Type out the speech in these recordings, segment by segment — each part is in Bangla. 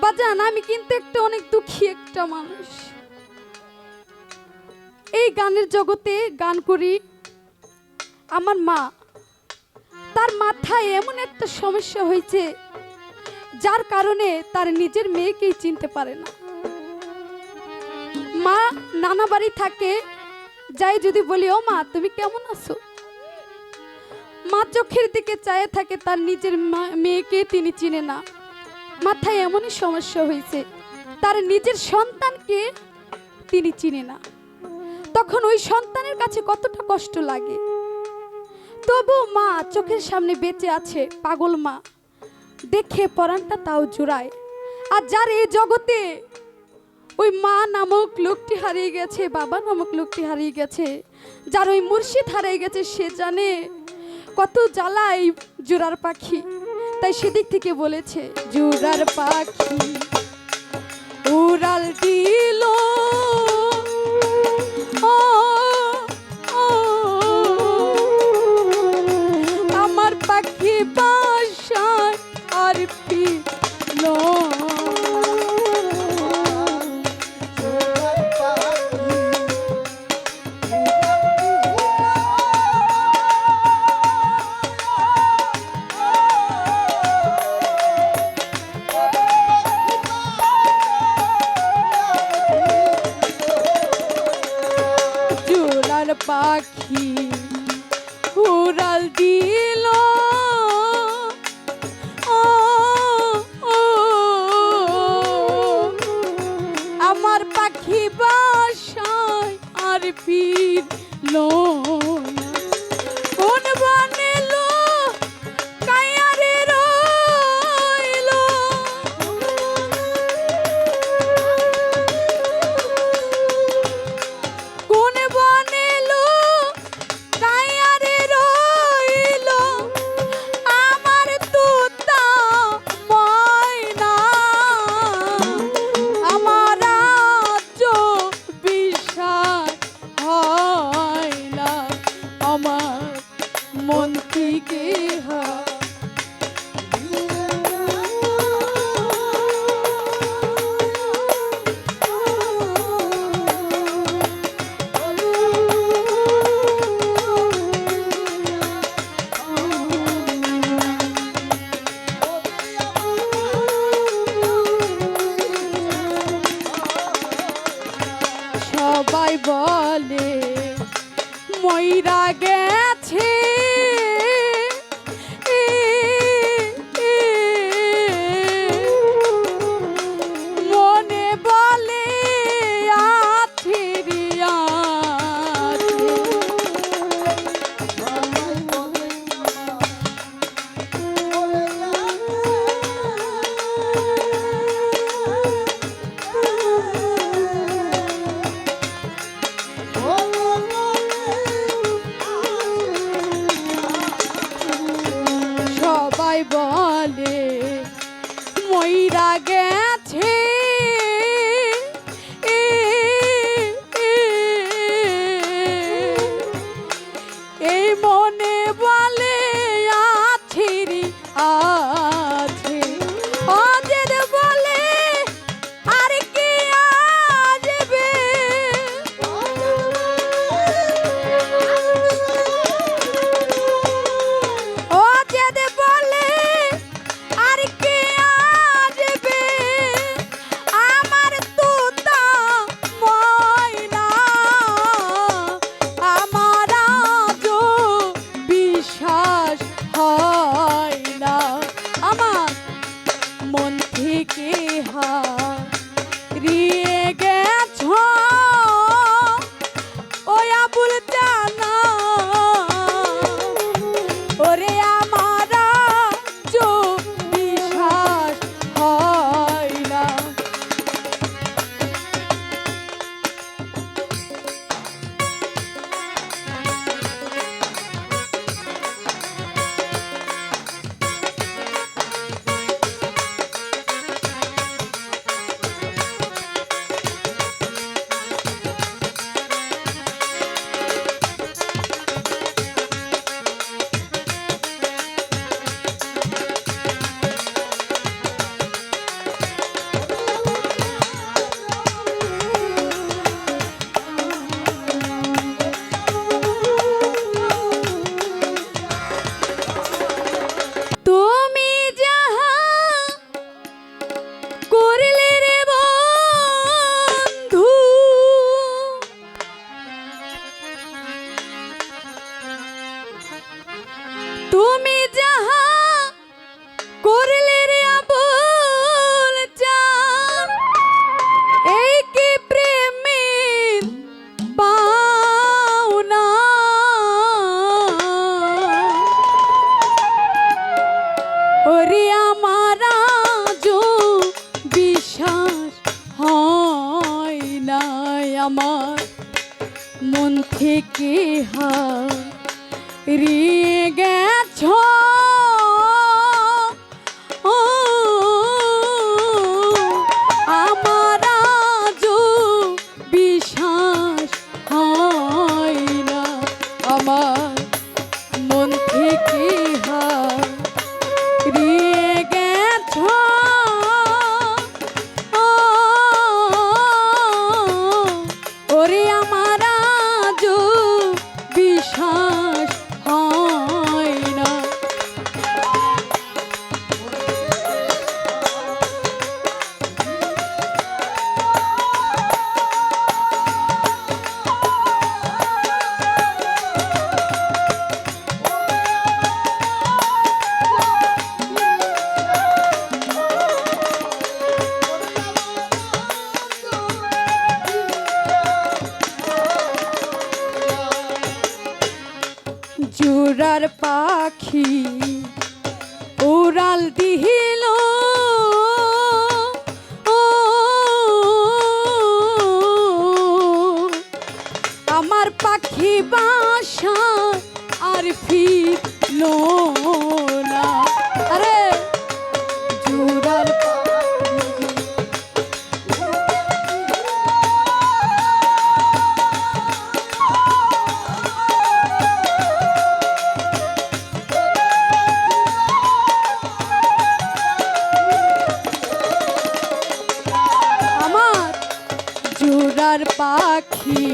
বাজান আমি কিন্তু একটা অনেক দুঃখী একটা মানুষ। এই গানের জগতে গান করি। আমার মা, তার মাথায় এমন একটা সমস্যা হয়েছে যার কারণে তার নিজের মেয়েকেই চিনতে পারে না। মা নানা বাড়ি থাকে, যাই যদি বলি ও মা তুমি কেমন আছো, মা চোখের দিকে চায়ে থাকে, তার নিজের মেয়েকে তিনি চিনে না। মাথায় এমনই সমস্যা হয়েছে, তার নিজের সন্তানকে তিনি চিনে না। তখন ওই সন্তানের কাছে কতটা কষ্ট লাগে। তবু মা চোখের সামনে বেঁচে আছে, পাগল মা, দেখে পরাণটা তাও জুড়ায়। আর যার এই জগতে ওই মা নামক লোকটি হারিয়ে গেছে, বাবা নামক লোকটি হারিয়ে গেছে, যার ওই মুর্শিদ হারিয়ে গেছে, সে জানে কত জ্বালা এই জোড়ার পাখি। তাই সেদিক থেকে বলেছে, জোড়ার পাখি উড়াল দিল ও, ও, আমার পাখি বাসায় আর ফিরল। পাখি উড়াল দিল ও, ও, আমার পাখি বাসায় আর ফিরল। কোন বানেলো কায়ারে রইল, কোন বনে মন থেকে সবাই বলে ময়রা গেছে, মনে বলে আছে রিয়া। সবাই বলে ময়রা গেছে, এই মনে বলে আছে রে আছে, অজের বলে আর কে আসবে, অজের বলে আর কে আসবে, আমার তোতা ময়না, আমার আজও বিশ্বাস হয় না। আমার মন থেকে হারিয়ে গেছ ওই আবুল জানা, ওরে আমার আজও বিশ্বাস হয় না। থেকে হারিয়ে গেছ ও আমার আজও বিশ্বাস হয় না আমার মন থেকে হারিয়ে গেছ ওরে আমার আজও বিশ্বাস হয় না। জোড়ার পাখি উড়াল দিল ও আমার পাখি বাসা আর ফিরল না। আরে জোড়ার জোড়ার পাখি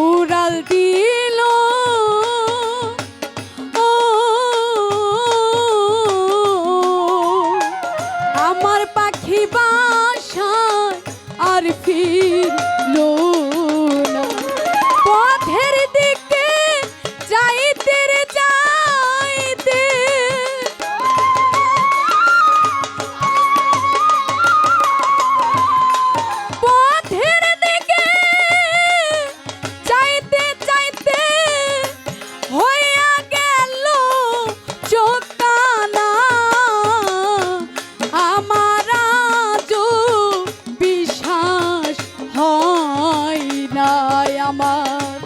উড়াল দিল ও আমার পাখি বাসায় আর ফিরল না। পথের দিকে যাইতে রে যাইতে আমার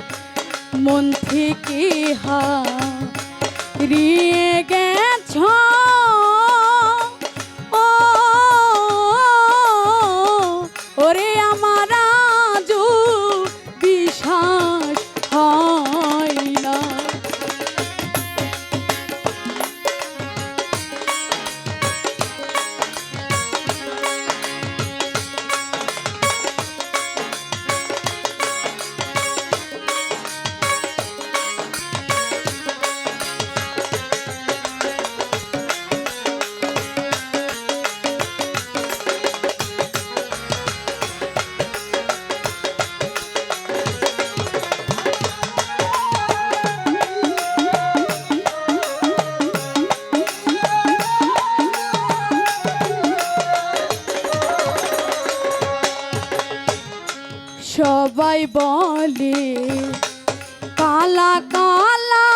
মন থেকে হারিয়ে গেছ ও ওরে আমার আজও বিশ্বাস হয় না। সবাই বলে কালা কালা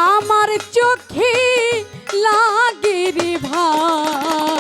আমার চোখে লাগে রে ভাই